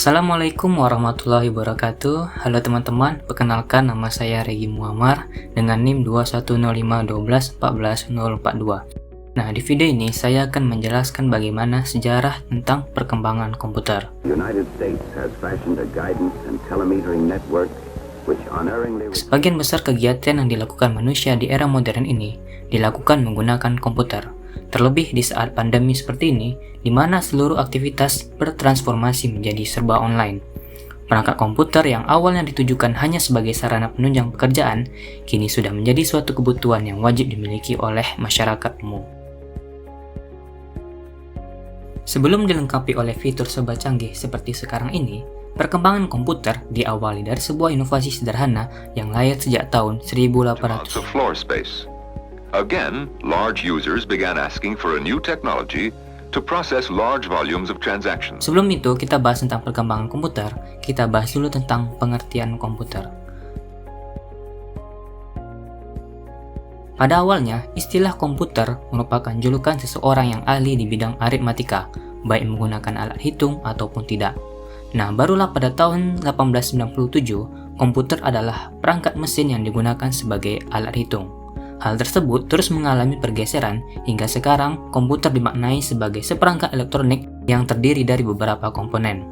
Assalamualaikum warahmatullahi wabarakatuh. Halo teman-teman, perkenalkan nama saya Regi Muammar dengan NIM 210512141042. Nah, di video ini saya akan menjelaskan bagaimana sejarah tentang perkembangan komputer. Sebagian besar kegiatan yang dilakukan manusia di era modern ini dilakukan menggunakan komputer. Terlebih di saat pandemi seperti ini, di mana seluruh aktivitas bertransformasi menjadi serba online. Perangkat komputer yang awalnya ditujukan hanya sebagai sarana penunjang pekerjaan, kini sudah menjadi suatu kebutuhan yang wajib dimiliki oleh masyarakat umum. Sebelum dilengkapi oleh fitur serba canggih seperti sekarang ini, perkembangan komputer diawali dari sebuah inovasi sederhana yang lahir sejak tahun 1800. Again, large users began asking for a new technology to process large volumes of transactions. Sebelum itu, kita bahas tentang perkembangan komputer. Kita bahas dulu tentang pengertian komputer. Pada awalnya, istilah komputer merupakan julukan seseorang yang ahli di bidang aritmatika, baik menggunakan alat hitung ataupun tidak. Nah, barulah pada tahun 1897, komputer adalah perangkat mesin yang digunakan sebagai alat hitung. Hal tersebut terus mengalami pergeseran hingga sekarang komputer dimaknai sebagai seperangkat elektronik yang terdiri dari beberapa komponen.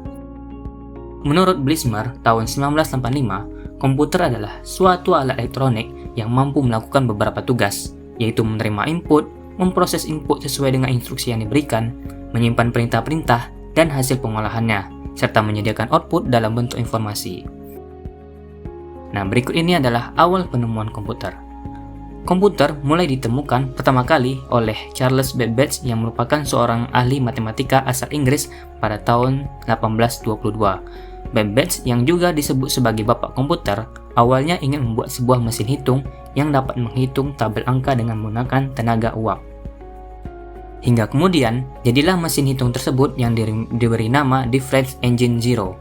Menurut Blismer, tahun 1985, komputer adalah suatu alat elektronik yang mampu melakukan beberapa tugas, yaitu menerima input, memproses input sesuai dengan instruksi yang diberikan, menyimpan perintah-perintah, dan hasil pengolahannya, serta menyediakan output dalam bentuk informasi. Nah, berikut ini adalah awal penemuan komputer. Komputer mulai ditemukan pertama kali oleh Charles Babbage yang merupakan seorang ahli matematika asal Inggris pada tahun 1822. Babbage yang juga disebut sebagai bapak komputer, awalnya ingin membuat sebuah mesin hitung yang dapat menghitung tabel angka dengan menggunakan tenaga uap. Hingga kemudian, jadilah mesin hitung tersebut yang diberi nama Difference Engine Zero.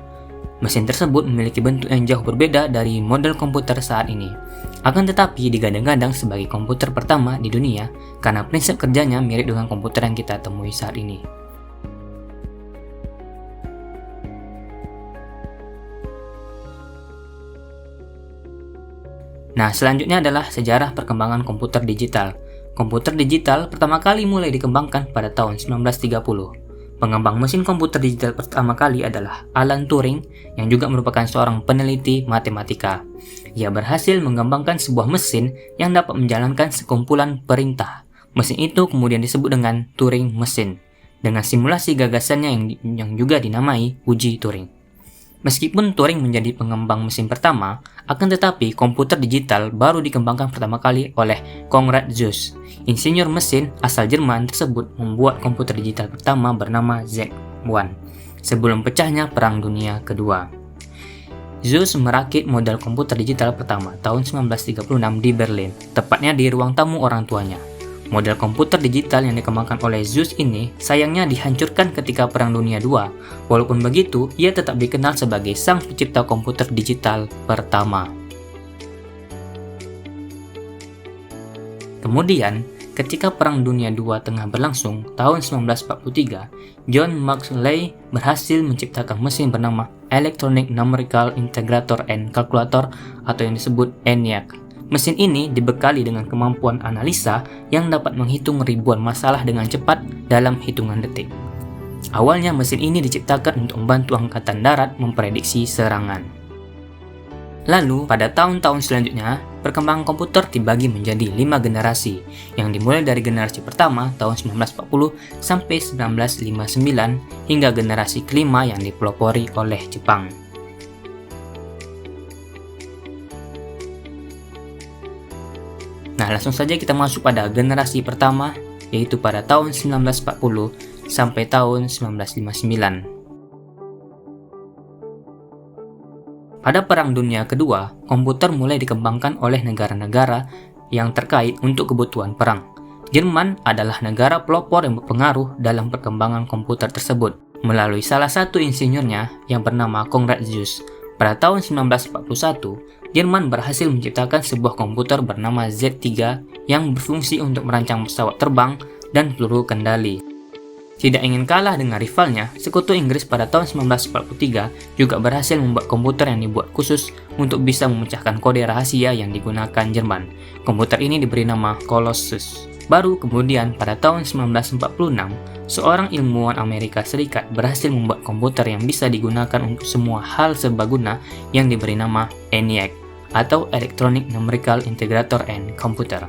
Mesin tersebut memiliki bentuk yang jauh berbeda dari model komputer saat ini. Akan tetapi digadang-gadang sebagai komputer pertama di dunia karena prinsip kerjanya mirip dengan komputer yang kita temui saat ini. Nah, selanjutnya adalah sejarah perkembangan komputer digital. Komputer digital pertama kali mulai dikembangkan pada tahun 1930. Pengembang mesin komputer digital pertama kali adalah Alan Turing, yang juga merupakan seorang peneliti matematika. Ia berhasil mengembangkan sebuah mesin yang dapat menjalankan sekumpulan perintah. Mesin itu kemudian disebut dengan Turing Machine, dengan simulasi gagasannya yang juga dinamai uji Turing. Meskipun Turing menjadi pengembang mesin pertama, akan tetapi komputer digital baru dikembangkan pertama kali oleh Konrad Zuse. Insinyur mesin asal Jerman tersebut membuat komputer digital pertama bernama Z1 sebelum pecahnya Perang Dunia Kedua. Zuse merakit model komputer digital pertama tahun 1936 di Berlin, tepatnya di ruang tamu orang tuanya. Model komputer digital yang dikembangkan oleh Zuse ini sayangnya dihancurkan ketika Perang Dunia II. Walaupun begitu, ia tetap dikenal sebagai sang pencipta komputer digital pertama. Kemudian, ketika Perang Dunia II tengah berlangsung, tahun 1943, John Maxwell berhasil menciptakan mesin bernama Electronic Numerical Integrator and Calculator atau yang disebut ENIAC. Mesin ini dibekali dengan kemampuan analisa yang dapat menghitung ribuan masalah dengan cepat dalam hitungan detik. Awalnya mesin ini diciptakan untuk membantu Angkatan Darat memprediksi serangan. Lalu, pada tahun-tahun selanjutnya, perkembangan komputer dibagi menjadi 5 generasi, yang dimulai dari generasi pertama tahun 1940 sampai 1959 hingga generasi kelima yang dipelopori oleh Jepang. Nah, langsung saja kita masuk pada generasi pertama, yaitu pada tahun 1940 sampai tahun 1959. Pada Perang Dunia Kedua, komputer mulai dikembangkan oleh negara-negara yang terkait untuk kebutuhan perang. Jerman adalah negara pelopor yang berpengaruh dalam perkembangan komputer tersebut, melalui salah satu insinyurnya yang bernama Konrad Zuse. Pada tahun 1941, Jerman berhasil menciptakan sebuah komputer bernama Z3 yang berfungsi untuk merancang pesawat terbang dan peluru kendali. Tidak ingin kalah dengan rivalnya, Sekutu Inggris pada tahun 1943 juga berhasil membuat komputer yang dibuat khusus untuk bisa memecahkan kode rahasia yang digunakan Jerman. Komputer ini diberi nama Colossus. Baru kemudian pada tahun 1946, seorang ilmuwan Amerika Serikat berhasil membuat komputer yang bisa digunakan untuk semua hal serbaguna yang diberi nama ENIAC atau Electronic Numerical Integrator and Computer.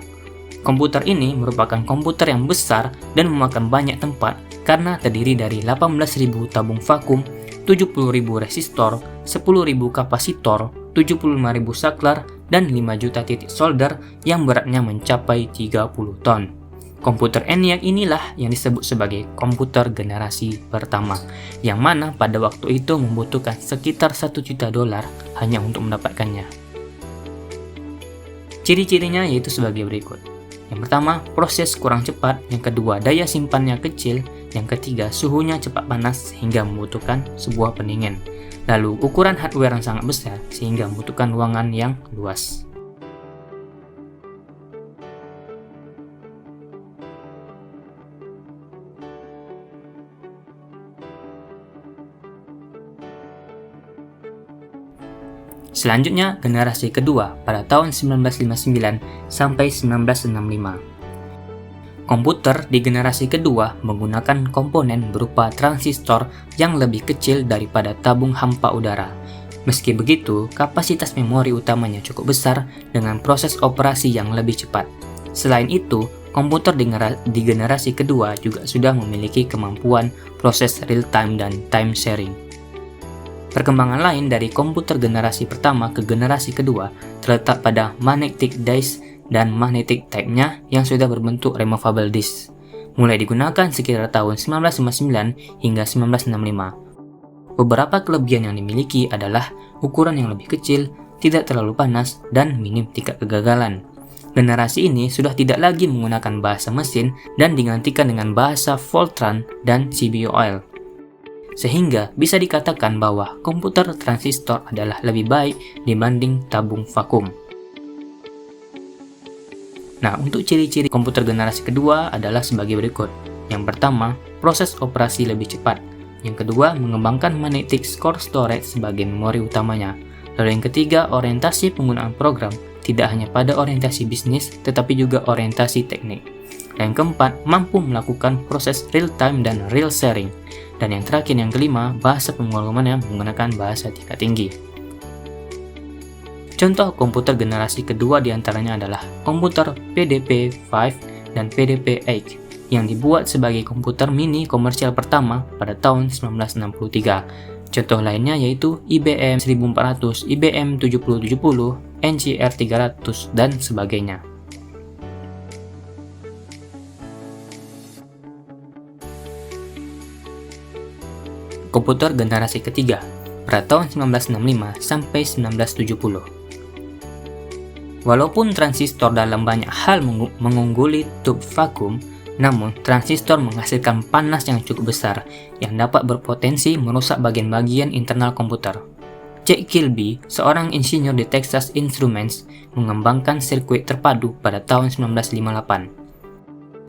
Komputer ini merupakan komputer yang besar dan memakan banyak tempat karena terdiri dari 18.000 tabung vakum, 70.000 resistor, 10.000 kapasitor, 75.000 saklar, dan 5 juta titik solder yang beratnya mencapai 30 ton. Komputer ENIAC inilah yang disebut sebagai komputer generasi pertama, yang mana pada waktu itu membutuhkan sekitar $1 juta hanya untuk mendapatkannya. Ciri-cirinya yaitu sebagai berikut. Yang pertama, proses kurang cepat. Yang kedua, daya simpannya kecil. Yang ketiga, suhunya cepat panas sehingga membutuhkan sebuah pendingin. Lalu, ukuran hardware yang sangat besar sehingga membutuhkan ruangan yang luas. Selanjutnya, generasi kedua pada tahun 1959 sampai 1965. Komputer di generasi kedua menggunakan komponen berupa transistor yang lebih kecil daripada tabung hampa udara. Meski begitu, kapasitas memori utamanya cukup besar dengan proses operasi yang lebih cepat. Selain itu, komputer di generasi kedua juga sudah memiliki kemampuan proses real-time dan time sharing. Perkembangan lain dari komputer generasi pertama ke generasi kedua terletak pada magnetic disk dan magnetic tape-nya yang sudah berbentuk removable disk. Mulai digunakan sekitar tahun 1959 hingga 1965. Beberapa kelebihan yang dimiliki adalah ukuran yang lebih kecil, tidak terlalu panas, dan minim tingkat kegagalan. Generasi ini sudah tidak lagi menggunakan bahasa mesin dan digantikan dengan bahasa Fortran dan CBOL. Sehingga bisa dikatakan bahwa komputer transistor adalah lebih baik dibanding tabung vakum. Nah, untuk ciri-ciri komputer generasi kedua adalah sebagai berikut. Yang pertama, proses operasi lebih cepat. Yang kedua, mengembangkan magnetic core storage sebagai memori utamanya. Lalu yang ketiga, orientasi penggunaan program tidak hanya pada orientasi bisnis, tetapi juga orientasi teknik. Dan yang keempat, mampu melakukan proses real-time dan real sharing. Dan yang terakhir, yang kelima, bahasa pemrogramannya menggunakan bahasa tingkat tinggi. Contoh komputer generasi kedua diantaranya adalah komputer PDP-5 dan PDP-8 yang dibuat sebagai komputer mini komersial pertama pada tahun 1963. Contoh lainnya yaitu IBM 1400, IBM 7070, NCR 300, dan sebagainya. Komputer generasi ketiga pada tahun 1965 sampai 1970. Walaupun transistor dalam banyak hal mengungguli tube vakum, namun transistor menghasilkan panas yang cukup besar yang dapat berpotensi merusak bagian-bagian internal komputer. Jack Kilby, seorang insinyur di Texas Instruments, mengembangkan sirkuit terpadu pada tahun 1958.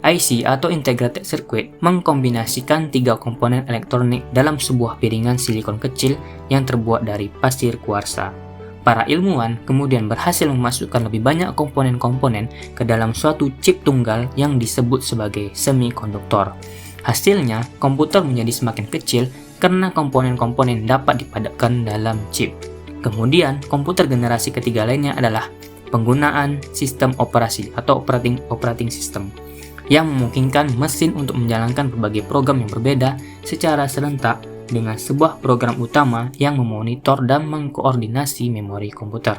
IC atau Integrated Circuit mengkombinasikan tiga komponen elektronik dalam sebuah piringan silikon kecil yang terbuat dari pasir kuarsa. Para ilmuwan kemudian berhasil memasukkan lebih banyak komponen-komponen ke dalam suatu chip tunggal yang disebut sebagai semikonduktor. Hasilnya, komputer menjadi semakin kecil karena komponen-komponen dapat dipadatkan dalam chip. Kemudian, komputer generasi ketiga lainnya adalah penggunaan sistem operasi atau operating system yang memungkinkan mesin untuk menjalankan berbagai program yang berbeda secara serentak dengan sebuah program utama yang memonitor dan mengkoordinasi memori komputer.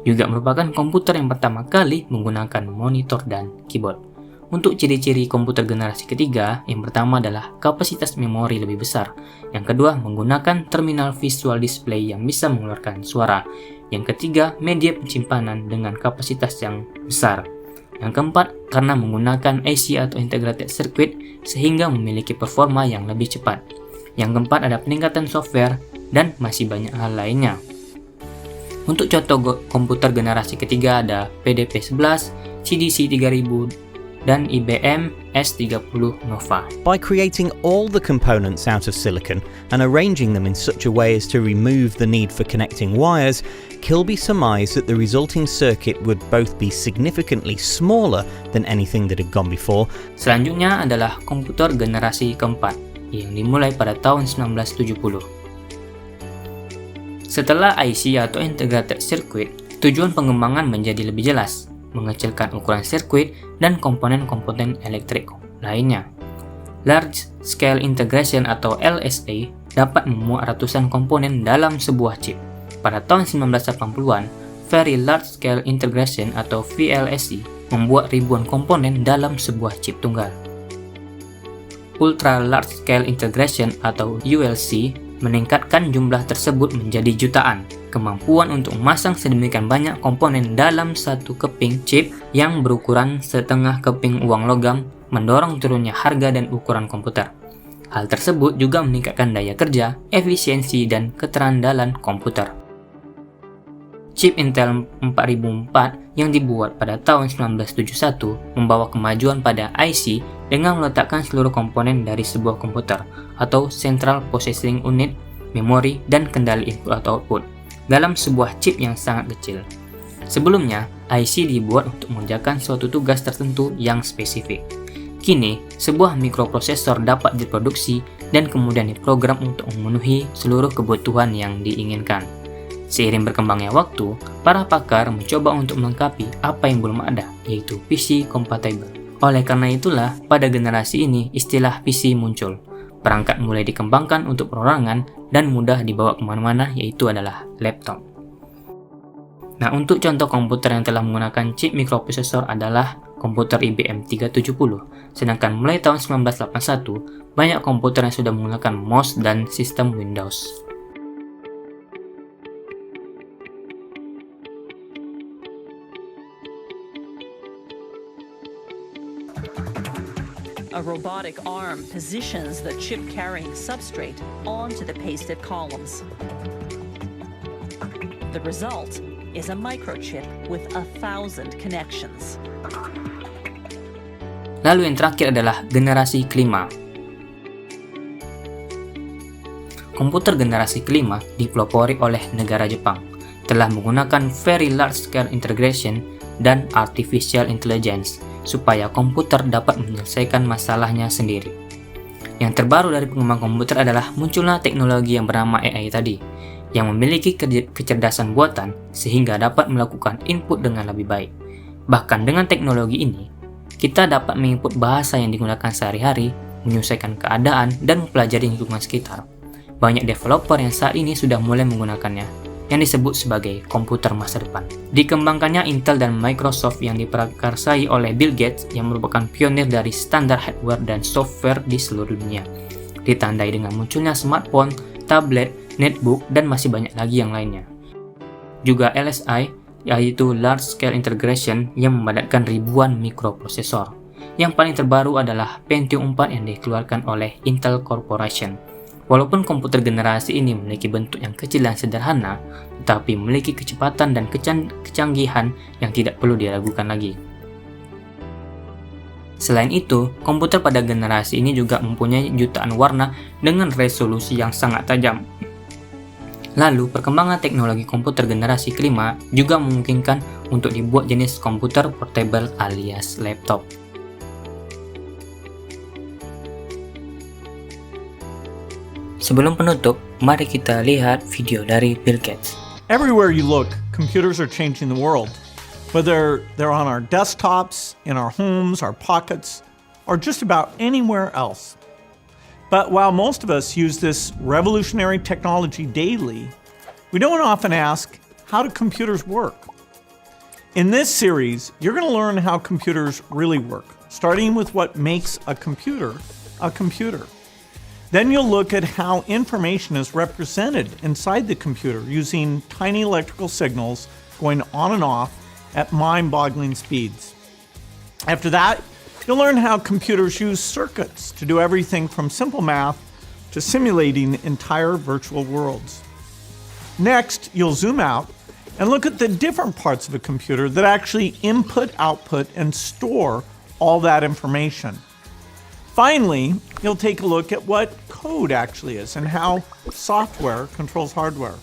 Juga merupakan komputer yang pertama kali menggunakan monitor dan keyboard. Untuk ciri-ciri komputer generasi ketiga, yang pertama adalah kapasitas memori lebih besar. Yang kedua, menggunakan terminal visual display yang bisa mengeluarkan suara. Yang ketiga, media penyimpanan dengan kapasitas yang besar. Yang keempat, karena menggunakan IC atau Integrated Circuit sehingga memiliki performa yang lebih cepat. Yang keempat, ada peningkatan software dan masih banyak hal lainnya. Untuk contoh komputer generasi ketiga ada PDP-11, CDC 3000, dan IBM S30 Nova. By creating all the components out of silicon and arranging them in such a way as to remove the need for connecting wires, Kilby surmised that the resulting circuit would both be significantly smaller than anything that had gone before. Selanjutnya adalah komputer generasi keempat yang dimulai pada tahun 1970. Setelah IC atau Integrated Circuit, tujuan pengembangan menjadi lebih jelas, mengecilkan ukuran sirkuit dan komponen-komponen elektrik lainnya. Large Scale Integration atau LSA dapat memuat ratusan komponen dalam sebuah chip. Pada tahun 1980-an, Very Large Scale Integration atau VLSI membuat ribuan komponen dalam sebuah chip tunggal. Ultra Large Scale Integration atau ULC meningkatkan jumlah tersebut menjadi jutaan. Kemampuan untuk memasang sedemikian banyak komponen dalam satu keping chip yang berukuran setengah keping uang logam mendorong turunnya harga dan ukuran komputer. Hal tersebut juga meningkatkan daya kerja, efisiensi, dan keterandalan komputer. Chip Intel 4004 yang dibuat pada tahun 1971 membawa kemajuan pada IC dengan meletakkan seluruh komponen dari sebuah komputer atau Central Processing Unit, memori, dan kendali input atau output dalam sebuah chip yang sangat kecil. Sebelumnya, IC dibuat untuk mengerjakan suatu tugas tertentu yang spesifik. Kini, sebuah mikroprosesor dapat diproduksi dan kemudian diprogram untuk memenuhi seluruh kebutuhan yang diinginkan. Seiring berkembangnya waktu, para pakar mencoba untuk melengkapi apa yang belum ada, yaitu PC compatible. Oleh karena itulah, pada generasi ini istilah PC muncul. Perangkat mulai dikembangkan untuk perorangan dan mudah dibawa kemana-mana, yaitu adalah laptop. Nah, untuk contoh komputer yang telah menggunakan chip mikroprosesor adalah komputer IBM 370. Sedangkan mulai tahun 1981, banyak komputer yang sudah menggunakan MOS dan sistem Windows. A robotic arm positions the chip-carrying substrate onto the pasted columns. The result is a microchip with 1,000 connections. Lalu yang terakhir adalah generasi kelima. Komputer generasi kelima dipelopori oleh negara Jepang, telah menggunakan Very Large Scale Integration dan Artificial Intelligence supaya komputer dapat menyelesaikan masalahnya sendiri. Yang terbaru dari pengembang komputer adalah munculnya teknologi yang bernama AI tadi, yang memiliki kecerdasan buatan sehingga dapat melakukan input dengan lebih baik. Bahkan dengan teknologi ini, kita dapat menginput bahasa yang digunakan sehari-hari, menyelesaikan keadaan, dan mempelajari lingkungan sekitar. Banyak developer yang saat ini sudah mulai menggunakannya, yang disebut sebagai komputer masa depan. Dikembangkannya Intel dan Microsoft yang diprakarsai oleh Bill Gates yang merupakan pionir dari standar hardware dan software di seluruh dunia. Ditandai dengan munculnya smartphone, tablet, netbook, dan masih banyak lagi yang lainnya. Juga LSI, yaitu Large Scale Integration yang memadatkan ribuan mikroprosesor. Yang paling terbaru adalah Pentium 4 yang dikeluarkan oleh Intel Corporation. Walaupun komputer generasi ini memiliki bentuk yang kecil dan sederhana, tetapi memiliki kecepatan dan kecanggihan yang tidak perlu diragukan lagi. Selain itu, komputer pada generasi ini juga mempunyai jutaan warna dengan resolusi yang sangat tajam. Lalu, perkembangan teknologi komputer generasi kelima juga memungkinkan untuk dibuat jenis komputer portable alias laptop. Sebelum penutup, mari kita lihat video dari Bill Gates. Everywhere you look, computers are changing the world. Whether they're on our desktops, in our homes, our pockets, or just about anywhere else. But while most of us use this revolutionary technology daily, we don't often ask, how do computers work? In this series, you're going to learn how computers really work, starting with what makes a computer a computer. Then you'll look at how information is represented inside the computer using tiny electrical signals going on and off at mind-boggling speeds. After that, you'll learn how computers use circuits to do everything from simple math to simulating entire virtual worlds. Next, you'll zoom out and look at the different parts of a computer that actually input, output, and store all that information. Finally, you'll take a look at what code actually is and how software controls hardware.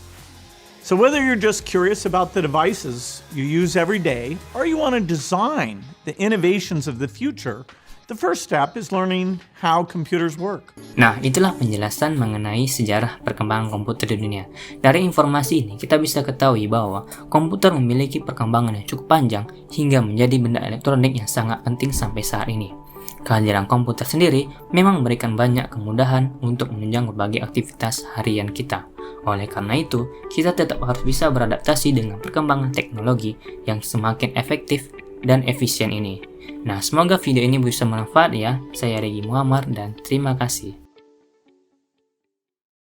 So whether you're just curious about the devices you use every day or you want to design the innovations of the future, the first step is learning how computers work. Nah, itulah penjelasan mengenai sejarah perkembangan komputer di dunia. Dari informasi ini, kita bisa ketahui bahwa komputer memiliki perkembangan yang cukup panjang hingga menjadi benda elektronik yang sangat penting sampai saat ini. Kehadiran komputer sendiri memang memberikan banyak kemudahan untuk menunjang berbagai aktivitas harian kita. Oleh karena itu, kita tetap harus bisa beradaptasi dengan perkembangan teknologi yang semakin efektif dan efisien ini. Nah, semoga video ini bisa bermanfaat ya. Saya Regi Muhammad dan terima kasih.